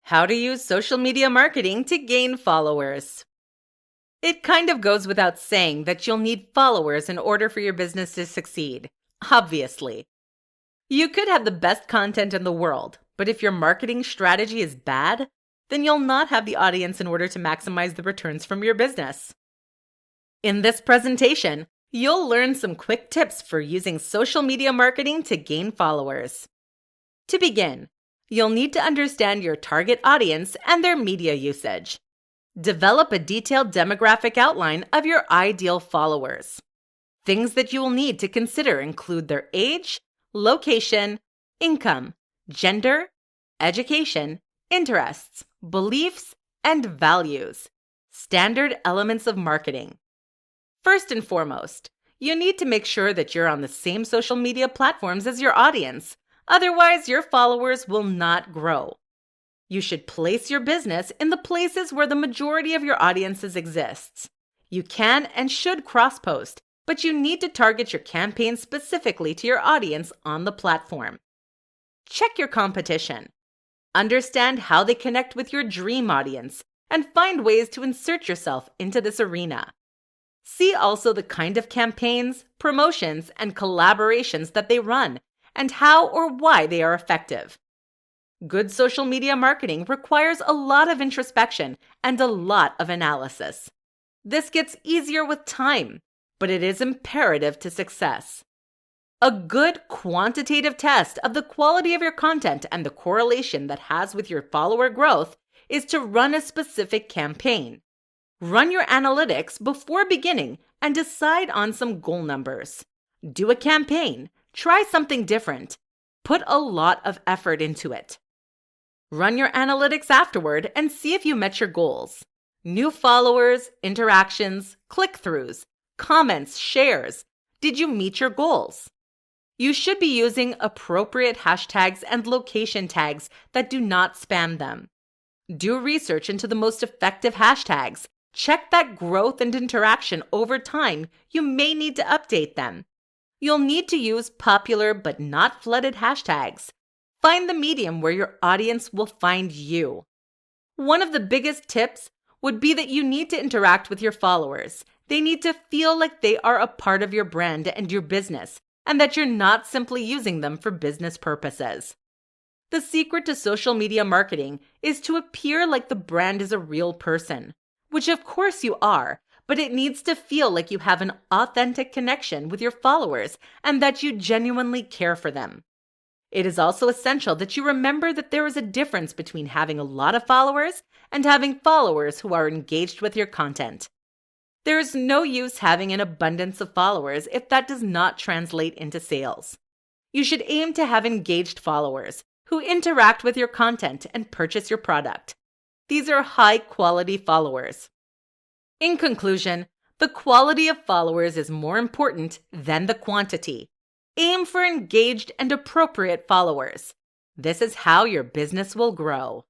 How to use social media marketing to gain followers. It kind of goes without saying that you'll need followers in order for your business to succeed. Obviously. You could have the best content in the world, but if your marketing strategy is bad, then you'll not have the audience in order to maximize the returns from your business. In this presentation, you'll learn some quick tips for using social media marketing to gain followers. To begin, you'll need to understand your target audience and their media usage. Develop a detailed demographic outline of your ideal followers. Things that you will need to consider include their age, location, income, gender, education, interests, beliefs, and values. Standard elements of marketing. First and foremost, you need to make sure that you're on the same social media platforms as your audience. Otherwise, your followers will not grow. You should place your business in the places where the majority of your audiences exists. You can and should cross-post, but you need to target your campaign specifically to your audience on the platform. Check your competition. Understand how they connect with your dream audience and find ways to insert yourself into this arena. See also the kind of campaigns, promotions, and collaborations that they run and how or why they are effective. Good social media marketing requires a lot of introspection and a lot of analysis. This gets easier with time, but it is imperative to success. A good quantitative test of the quality of your content and the correlation that has with your follower growth is to run a specific campaign. Run your analytics before beginning and decide on some goal numbers. Do a campaign. Try something different. Put a lot of effort into it. Run your analytics afterward and see if you met your goals. New followers, interactions, click-throughs, comments, shares. Did you meet your goals? You should be using appropriate hashtags and location tags that do not spam them. Do research into the most effective hashtags. Check that growth and interaction over time. You may need to update them. You'll need to use popular but not flooded hashtags. Find the medium where your audience will find you. One of the biggest tips would be that you need to interact with your followers. They need to feel like they are a part of your brand and your business, and that you're not simply using them for business purposes. The secret to social media marketing is to appear like the brand is a real person, which of course you are, but it needs to feel like you have an authentic connection with your followers and that you genuinely care for them. It is also essential that you remember that there is a difference between having a lot of followers and having followers who are engaged with your content. There is no use having an abundance of followers if that does not translate into sales. You should aim to have engaged followers who interact with your content and purchase your product. These are high-quality followers. In conclusion, the quality of followers is more important than the quantity. Aim for engaged and appropriate followers. This is how your business will grow.